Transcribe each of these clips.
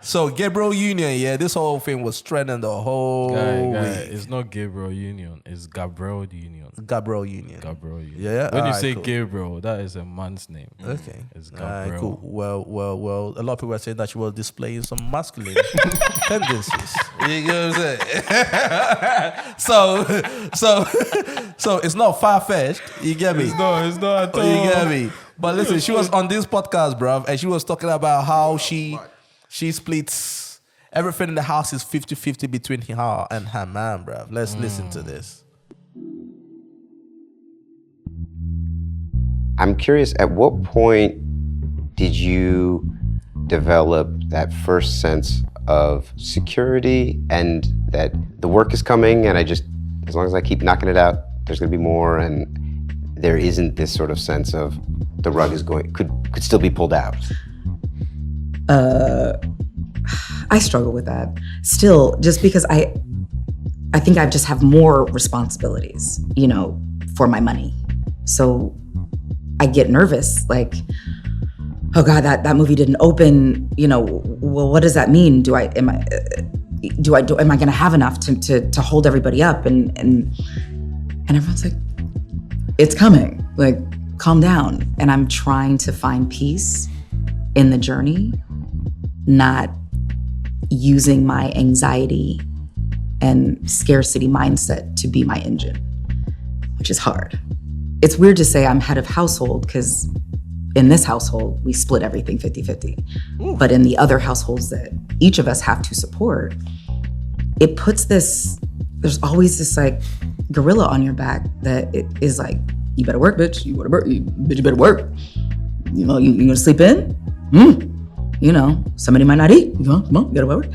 So Gabrielle Union, yeah, this whole thing was trending the whole week. It's not Gabrielle Union. It's Gabrielle Union. Gabrielle Union. Gabrielle Union. Yeah. When you alright, say cool. Gabriel, that is a man's name. Okay. It's Alright, Gabrielle. cool. Well. A lot of people are saying that she was displaying some masculine tendencies. You know what I'm saying? So it's not far fetched. You get me? It's not at all. You get me? But listen, she was on this podcast, bruv, and she was talking about how she splits everything in the house is 50-50 between her and her man, bruv. Let's listen to this. I'm curious, at what point did you develop that first sense of security and that the work is coming and as long as I keep knocking it out, there's gonna be more, and there isn't this sort of sense of the rug is could still be pulled out? I struggle with that still, just because I think I just have more responsibilities, for my money. So I get nervous, like, oh God, that movie didn't open. Well, what does that mean? Am I gonna have enough to hold everybody up? And everyone's like, it's coming. Like, calm down. And I'm trying to find peace in the journey, not using my anxiety and scarcity mindset to be my engine, which is hard. It's weird to say I'm head of household because in this household, we split everything 50-50. But in the other households that each of us have to support, it puts there's always this like gorilla on your back that it is like, you better work, bitch. You better work. Bitch, you better work. You gonna sleep in? Somebody might not eat. Come on, you gotta work.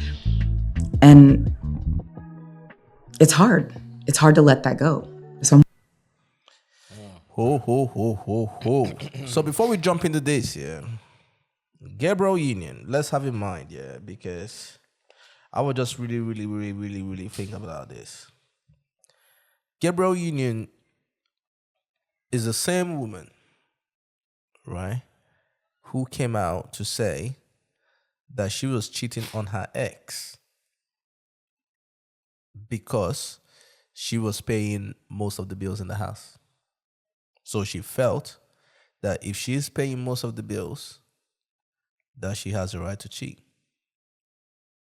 And it's hard. It's hard to let that go. So So before we jump into this, yeah, Gabrielle Union, let's have in mind, yeah, because I was just really thinking about this. Gabrielle Union is the same woman, right, who came out to say that she was cheating on her ex because she was paying most of the bills in the house. So she felt that if she's paying most of the bills, that she has a right to cheat.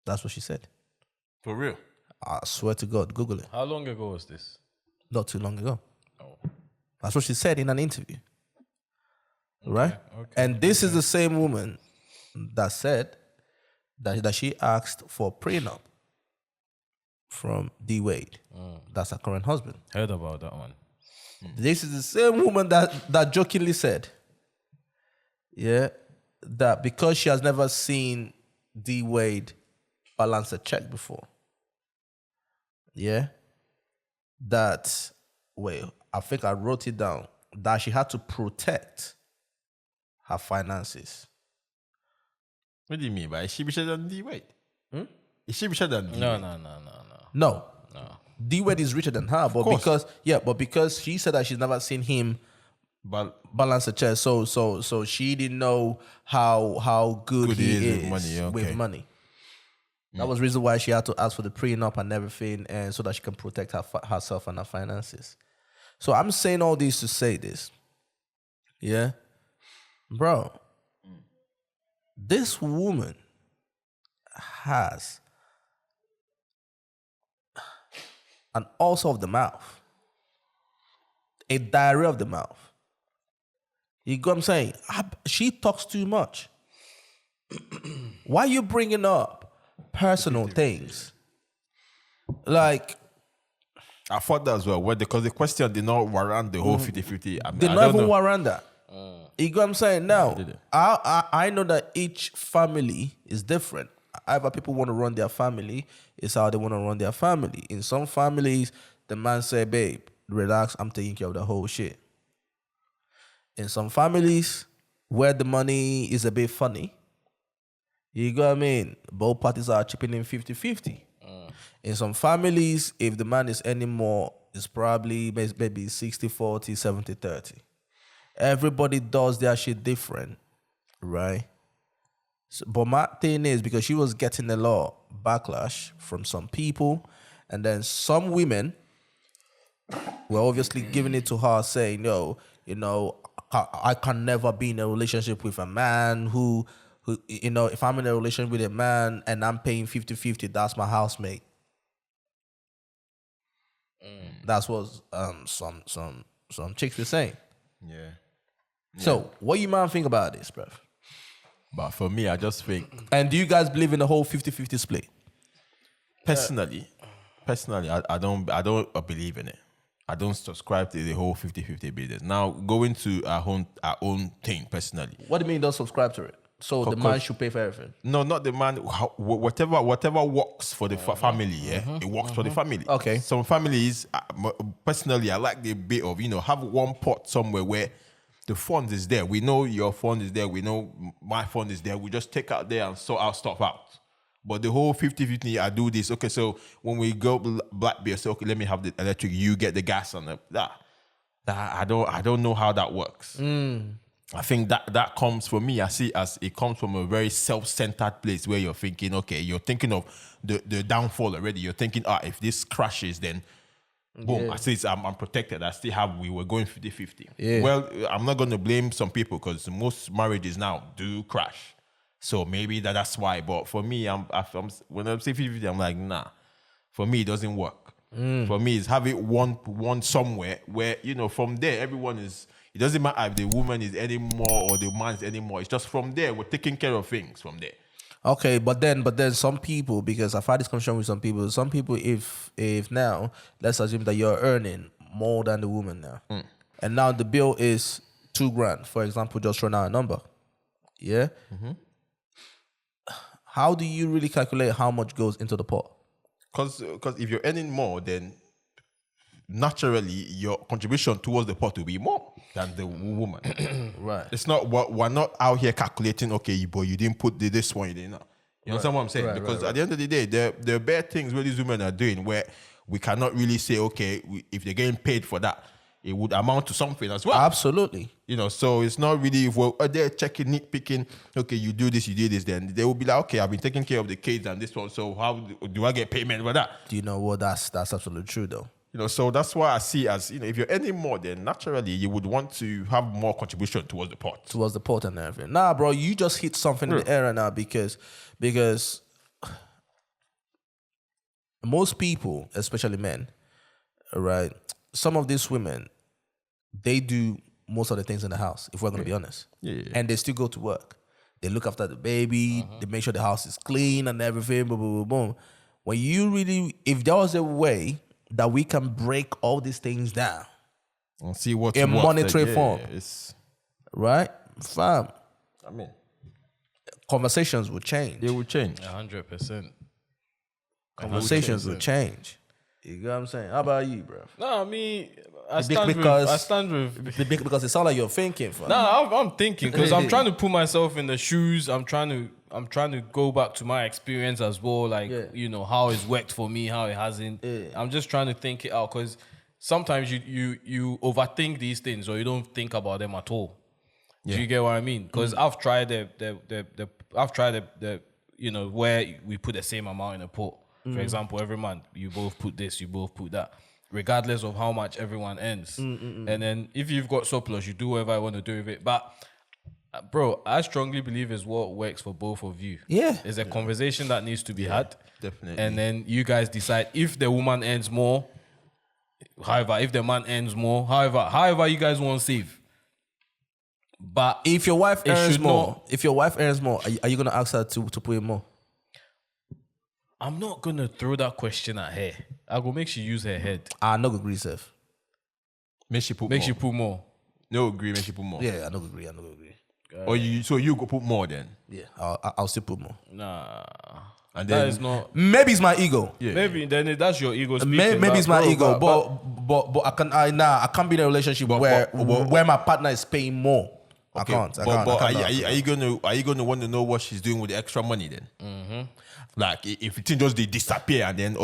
That's what she said. For real? I swear to God, Google it. How long ago was this? Not too long ago. Oh. That's what she said in an interview. Right? Okay. And this is the same woman that said that she asked for a prenup from Dwyane Wade. That's her current husband. Heard about that one. This is the same woman that jokingly said, yeah, that because she has never seen D. Wade balance a check before, yeah, I think I wrote it down, that she had to protect her finances. What do you mean by is she richer than D-Wade? Is she richer than D-Wade? No. D. Wade is richer than her, but because she said that she's never seen him balance a check, so she didn't know how good he is with money. That was the reason why she had to ask for the prenup and everything, and so that she can protect herself and her finances. So I'm saying all this to say this, yeah, bro. This woman has an ulcer of the mouth, a diarrhea of the mouth. You get what I'm saying? She talks too much. Why are you bringing up personal things? Like, I thought that as well. Because the question did not warrant the whole 50-50. I mean, they not even warrant that. You get what I'm saying? Now, I know that each family is different. Either people want to run their family, it's how they want to run their family. In some families, the man say, babe, relax, I'm taking care of the whole shit. In some families, where the money is a bit funny, you get what I mean? Both parties are chipping in 50-50. In some families, if the man is earning more, it's probably maybe 60-40, 70-30. Everybody does their shit different, right? But my thing is, because she was getting a lot of backlash from some people, and then some women were obviously giving it to her, saying, "No, I can never be in a relationship with a man who, if I'm in a relationship with a man and I'm paying 50-50, that's my housemate." That's what some chicks were saying. Yeah. So, what you man think about this, bruv? But for me, I just think And do you guys believe in the whole 50-50 split? personally, I don't believe in it. I don't subscribe to the whole 50-50 business. Now, going to our own thing personally. What do you mean don't subscribe to it? So the man should pay for everything? No, not the man. Whatever works for the family, yeah, it works for the family. Okay. Some families, personally, I like the bit of have one pot somewhere where the fund is there. We know your fund is there. We know my fund is there. We just take out there and sort our stuff out. But the whole 50-50, I do this. Okay, so when we go black beer, say, okay, let me have the electric. You get the gas on that. I don't know how that works. I think that comes for me. I see as it comes from a very self-centered place where you're thinking, okay, you're thinking of the downfall already. You're thinking, if this crashes, then boom, I see I'm protected. We were going 50-50. Yeah. Well, I'm not going to blame some people because most marriages now do crash. So maybe that's why. But for me, I'm when I'm saying 50-50, I'm like, nah. For me, it doesn't work. For me, it's have it one somewhere where, from there, everyone is, it doesn't matter if the woman is any more or the man is any more. It's just from there, we're taking care of things from there. Okay, but then some people, because I've had this conversation with some people, if now, let's assume that you're earning more than the woman now. And now the bill is $2,000, for example, just run out a number. Yeah? How do you really calculate how much goes into the pot? Because if you're earning more, then naturally your contribution towards the pot will be more than the woman. Right. It's not we're not out here calculating. Okay, but you didn't put this one. You didn't. You understand what I'm saying? Because at the end of the day, there are bad things where these women are doing where we cannot really say, okay, if they're getting paid for that, it would amount to something as well. Absolutely. So it's not really if we're there checking, nitpicking, okay, you do this, then they will be like, okay, I've been taking care of the kids and this one, so how do I get payment for that? Do you know what? That's absolutely true, though. So that's why I see as, if you're earning more, then naturally you would want to have more contribution towards the pot. Towards the pot and everything. Nah, bro, you just hit something in the air right now because most people, especially men, right, some of these women, they do most of the things in the house, if we're going to be honest. Yeah. And they still go to work. They look after the baby. They make sure the house is clean and everything, boom, boom, boom, boom. When you really, if there was a way that we can break all these things down And see what in monetary form, right? Fam, I mean, conversations will change. they will change. 100%. Conversations will change. You get what I'm saying? How about you, bro? No, I mean, I Because- stand with. Because it sounds like you're thinking, fam. I'm thinking because I'm trying to put myself in the shoes. I'm trying to go back to my experience as well, like how it's worked for me, how it hasn't. I'm just trying to think it out because sometimes you overthink these things or you don't think about them at all. Do you get what I mean? Because I've tried the where we put the same amount in a pot. For example, every month you both put this, you both put that, regardless of how much everyone earns. And then if you've got surplus, you do whatever I want to do with it. But bro, I strongly believe is what works for both of you. Yeah. It's a conversation that needs to be had. Definitely. And then you guys decide if the woman earns more, however, if the man earns more, however you guys want to save. But If your wife earns should more, are you gonna ask her to put in more? I'm not gonna throw that question at her. I go make she use her head. I no agree, Seth. Make she put Make more. she put more. No agree, make she put more. Yeah, I no agree. Or you go put more then. Yeah, I'll still put more. Nah. And That then is not. Maybe it's my ego. yeah. Maybe then that's your ego speaking. Maybe it's my bro, ego, but I can't be in a relationship where my partner is paying more. Okay, I can't. But I are can't. you gonna want to know what she's doing with the extra money then? Like if it just they disappear and then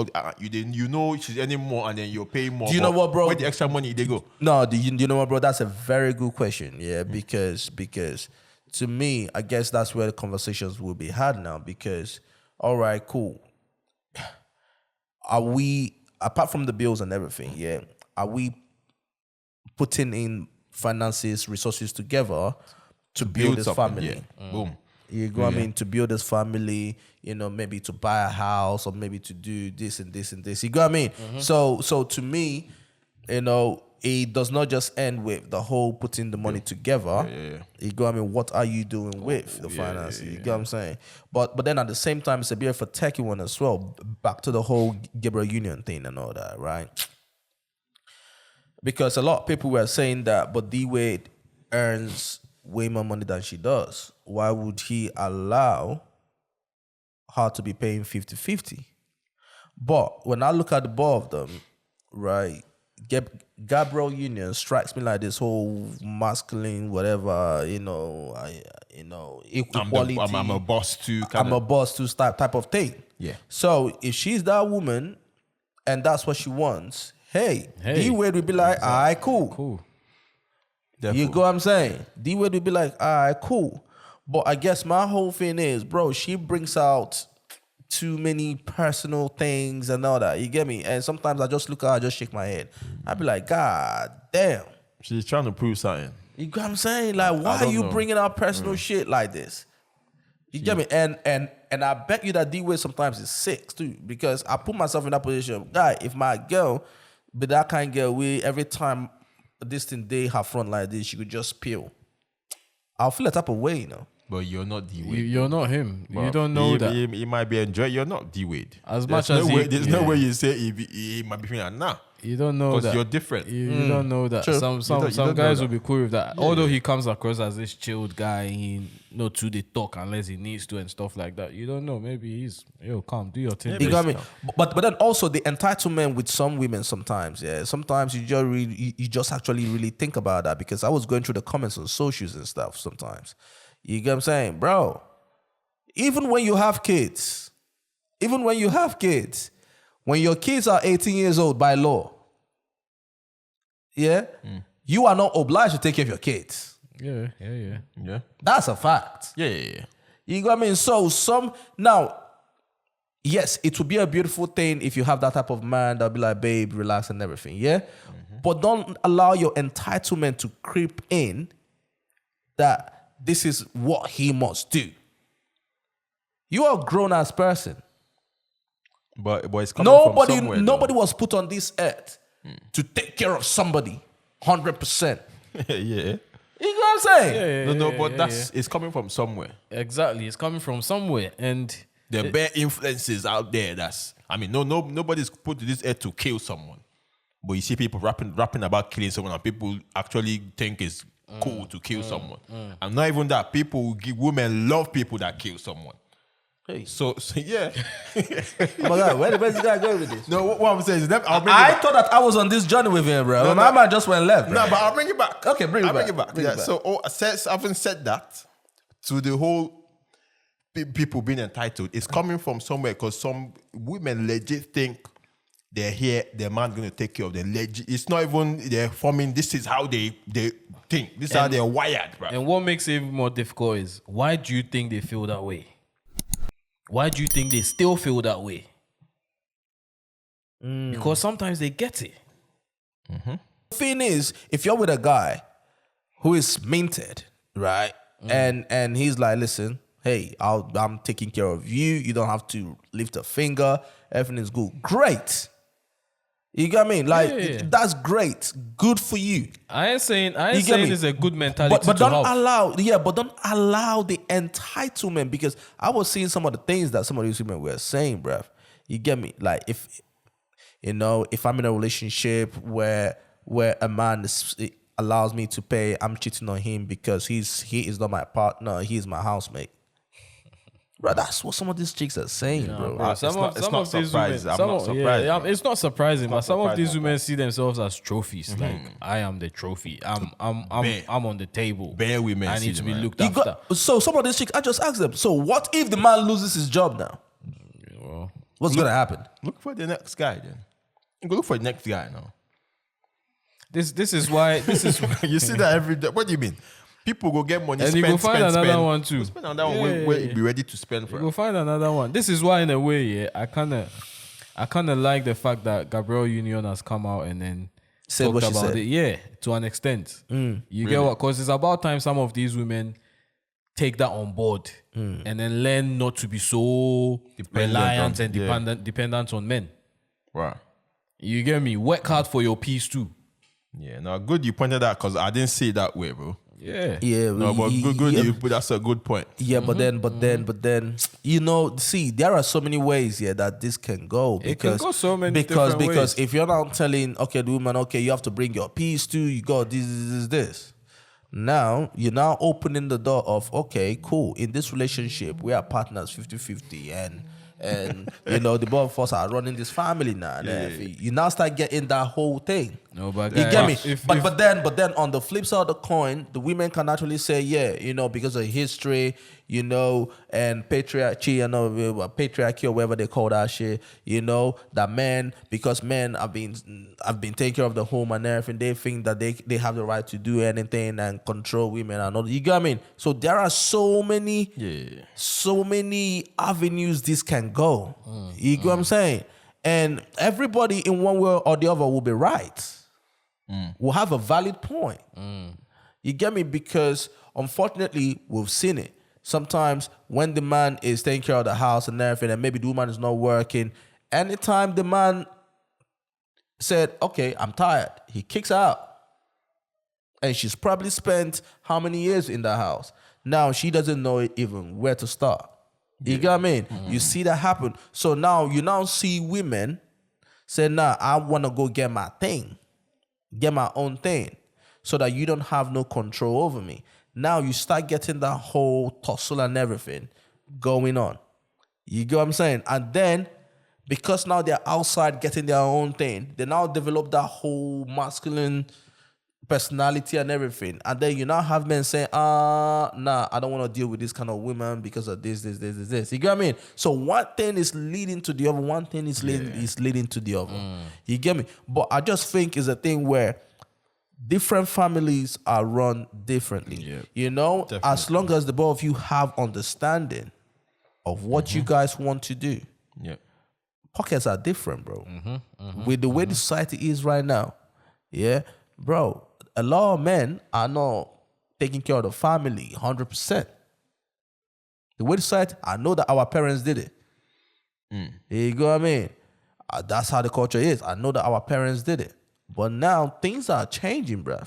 she's earning more and then you're paying more. Do you know what, bro? Where the extra money they go? No, do you know what, bro? That's a very good question. Yeah, because to me, I guess that's where the conversations will be had now because, all right, cool. Are we, apart from the bills and everything, yeah, are we putting in finances, resources together to build this family? Yeah. Boom. You go, I mean, to build this family, you know, maybe to buy a house or maybe to do this and this and this. You go, I mean? So to me, you know, it does not just end with the whole putting the money together. You go, I mean, what are you doing with the finances? You get what I'm saying? But then at the same time, it's a bit of a techie one as well. Back to the whole Gabrielle Union thing and all that, right? Because a lot of people were saying that, but D-Wade earns way more money than she does. Why would he allow her to be paying 50-50? But when I look at the both of them, right, Gabrielle Union strikes me like this whole masculine, whatever, equality. I'm a boss too. I'm a boss too type of thing. Yeah. So if she's that woman and that's what she wants, hey. D-Wade would be like, all right, cool. Definitely. You go what I'm saying? D-Wade would be like, all right, cool. But I guess my whole thing is, bro, she brings out too many personal things and all that. You get me? And sometimes I just look at her, just shake my head. I'd be like, God damn. She's trying to prove something. You get what I'm saying? Like, why are you bringing out personal shit like this? You get me? And I bet you that D-Wade sometimes is sick too, because I put myself in that position. Guy, if my girl, but that kind of girl, every time this thing they have front like this, she could just peel. I'll feel a type of way, you know. But you're not D-Wade. You're not him. You don't know that. He might be enjoying. You're not D-Wade. There's no way you say he might be feeling nah. You don't know that. Because you're different. You don't know that. True. Some guys will be cool with that. Yeah. Although he comes across as this chilled guy, he not too they talk unless he needs to and stuff like that. You don't know. Maybe he's come, do your thing. You got me. But then also the entitlement with some women sometimes, yeah. Sometimes you just actually really think about that, because I was going through the comments on socials and stuff sometimes. You get what I'm saying? Bro, even when you have kids, when your kids are 18 years old by law, yeah, you are not obliged to take care of your kids. Yeah. That's a fact. Yeah. You know what I mean? So now, yes, it would be a beautiful thing if you have that type of man that'll be like, babe, relax and everything, yeah? But don't allow your entitlement to creep in that this is what he must do. You are a grown-ass person. But it's coming from somewhere. Nobody was put on this earth to take care of somebody 100%. Yeah. You know what I'm saying? It's coming from somewhere. Exactly. It's coming from somewhere. And there are bare influences out there nobody's put to this earth to kill someone. But you see people rapping about killing someone, and people actually think it's cool to kill someone. And not even that, women love people that kill someone. Hey. So yeah. Oh my God, where's this guy going with this? No, what I'm saying is that I thought that I was on this journey with him, bro. My man just went left, bro. No, but I'll bring it back. Okay, bring it back. Bring it back. So having said that, to the whole people being entitled, it's coming from somewhere, because some women legit think they're here, their man's going to take care of them. It's not even they're forming, this is how they think. This is how they're wired, bro. And what makes it even more difficult is, why do you think they feel that way? Why do you think they still feel that way? Because sometimes they get it. The thing is, if you're with a guy who is minted, right? And he's like, listen, hey, I'm taking care of you. You don't have to lift a finger. Everything is good. Great. You get what I mean? Like, that's great. Good for you. I ain't saying it's a good mentality but to don't have. don't allow the entitlement, because I was seeing some of the things that some of these women were saying, bruv. You get me? Like, if I'm in a relationship where a man allows me to pay, I'm cheating on him because he is not my partner, he is my housemate. Bro, that's what some of these chicks are saying, bro. It's not surprising. I'm not surprised. It's not surprising, but some of these women see themselves as trophies. Like, I am the trophy. I'm on the table. Bare women. I need to be looked You after. so some of these chicks, I just asked them, so what if the man loses his job now? Well, What's going to happen? Look for the next guy then. Go look for the next guy now. this is why You see that every day. What do you mean? People go get money, And you go find another one too. Spend another one where you be ready to spend for. You go find another one. This is why, in a way, I kind of like the fact that Gabrielle Union has come out and then Said what talked she about said. it. Yeah, to an extent. You get what? Because it's about time some of these women take that on board and then learn not to be so reliant and dependent on men. Right. You get me? Work hard for your peace too. Yeah. No, good you pointed that because I didn't see it that way, bro. Yeah. Yeah, No, but good. That's a good point. Yeah, but then, see, there are so many ways that this can go. It can go so many because different ways. if you're not telling the woman, you have to bring your piece too, you got this. Now you're now opening the door of cool. In this relationship, we are partners 50-50 and the both of us are running this family now. And you now start getting that whole thing. No, but You get me? if- But then on the flip side of the coin, the women can actually say, because of history, and patriarchy, patriarchy or whatever they call that shit, that men, because men have been taking care of the home and everything, they think that they have the right to do anything and control women and all. You get what I mean? So there are so many avenues this can go. You get what I'm saying? And everybody in one way or the other will be right. Will have a valid point. You get me? Because unfortunately, we've seen it. Sometimes when the man is taking care of the house and everything, and maybe the woman is not working, anytime the man said, I'm tired, he kicks her out. And she's probably spent how many years in the house? Now she doesn't know even where to start. You get what I mean? You see that happen. So now you see women say, I want to go get my thing. Get my own thing so that you don't have no control over me. Now you start getting that whole tussle and everything going on. You get what I'm saying? And then, because now they're outside getting their own thing, they now develop that whole masculine personality and everything. And then you now have men saying, I don't want to deal with this kind of women because of this. You get what I mean? So one thing is leading to the other. One thing is leading to the other. You get me? But I just think it's a thing where different families are run differently. Definitely. As long as the both of you have understanding of what you guys want to do. Yeah. Pockets are different, bro. With the way the society is right now. Yeah, bro. A lot of men are not taking care of the family 100%. The way the society, I know that our parents did it. You go what I mean? That's how the culture is. I know that our parents did it. But now things are changing, bruv.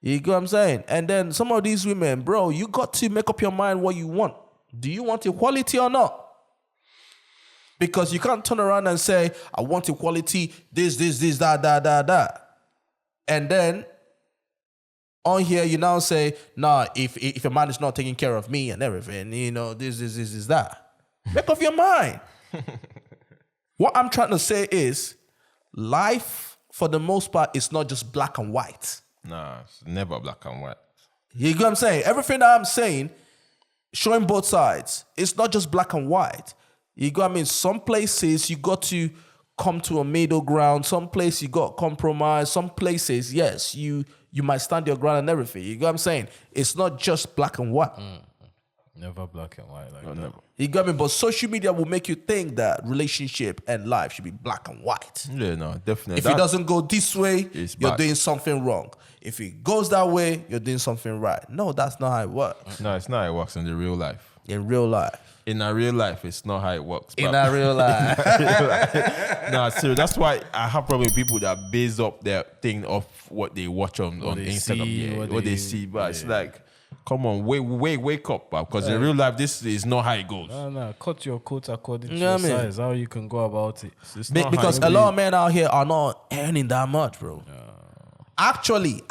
You go what I'm saying? And then some of these women, bro, you got to make up your mind what you want. Do you want equality or not? Because you can't turn around and say, I want equality, this, that. And then on here, you now say, if a man is not taking care of me and everything, this, that. Make up your mind. What I'm trying to say is, life, for the most part, is not just black and white. Nah, it's never black and white. You get what I'm saying? Everything that I'm saying, showing both sides, it's not just black and white. You get what I mean? Some places, you got to come to a middle ground. Some places, you got compromise. Some places, yes, you might stand your ground and everything. You get what I'm saying? It's not just black and white. Never black and white like that. Never. You got me? But social media will make you think that relationship and life should be black and white. Yeah, no, definitely. If it doesn't go this way, you're bad. doing something wrong. If it goes that way, you're doing something right. No, that's not how it works. No, it's not how it works in the real life. In real life. In our real life, it's not how it works. In our real life. No, seriously, that's why I have probably people that base up their thing off what they watch on they Instagram, see, what they see. But it's like, come on, wake up, because in real life, this is not how it goes. No, cut your coat according to You know your what I mean? size. How you can go about it. It's not how Because it a is. lot of men out here are not earning that much, bro. Actually,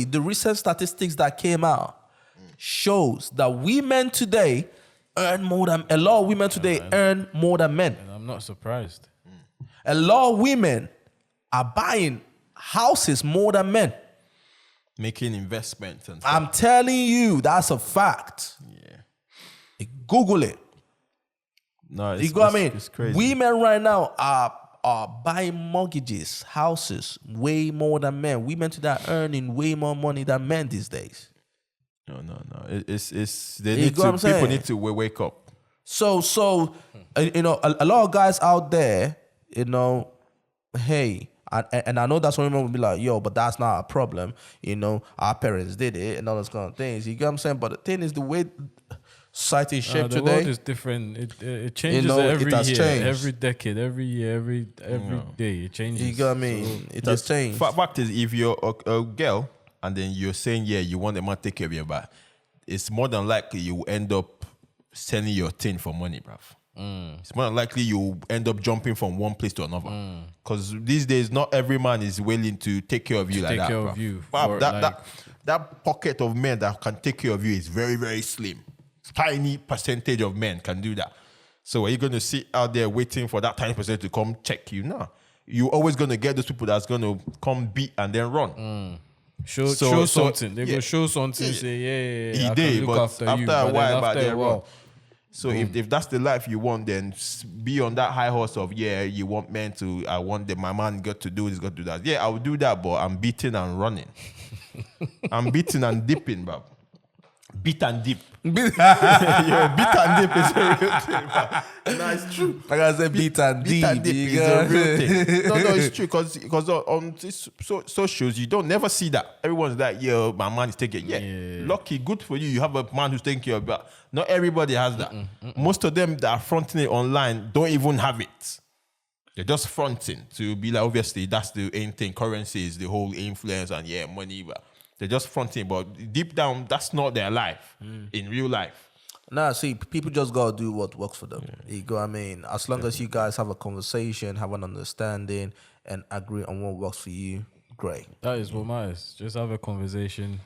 the recent statistics that came out shows that women today earn more than a lot of women today earn more than men. And I'm not surprised. A lot of women are buying houses more than men. Making investments and stuff. I'm telling you, that's a fact. Yeah. Google it. No, You know what I mean? It's crazy. Women right now are buying mortgages, houses, way more than men. Women today are earning way more money than men these days. No. It's they You need get what to I'm saying? people need to wake up. So you know, a lot of guys out there, you know, hey, and I know that's when women will be like, yo, but that's not a problem. You know, our parents did it and all those kind of things. You get what I'm saying? But the thing is, the way society is shaped the today, world is different. It changes You know, every it has year, changed. every decade, every year, every day. It changes. you get what I mean? It has changed. Fact is, if you're a girl and then you're saying, yeah, you want the man to take care of your back, it's more than likely you will end up selling your thing for money, bruv. It's more than likely you end up jumping from one place to another. Because these days, not every man is willing to take care of you like that. Take care bruv. of you. Bruv, for, that pocket of men that can take care of you is very, very slim. Tiny percentage of men can do that. So are you going to sit out there waiting for that tiny percentage to come check you? No. You're always going to get those people that's going to come beat and then run. Show So- something. They yeah. go show something. Say, He I did, can look but after after you. a But while, then but after they a run. while, So if that's the life you want, then be on that high horse of, yeah, you want men to, I want my man got to do this, got to do that. Yeah, I will do that, but I'm beating and running. I'm beating and dipping, bro. Beat and dip. Yo, beat and dip is a real thing, bro. No, it's true. Like I said, beat and Beat and dip deep. is a real thing. No, it's true because on this socials you don't never see that. Everyone's like, yo, my man is taking. Yeah, lucky, good for you. You have a man who's taking care of you. But not everybody has that. Most of them that are fronting it online don't even have it. They're just fronting to be like, obviously that's the aim thing. Currency is the whole influence and money. But they're just fronting, but deep down, that's not their life in real life. Nah, see, people just gotta do what works for them. You go, I mean, as long as you guys have a conversation, have an understanding, and agree on what works for you, great. that is what matters. Just have a conversation.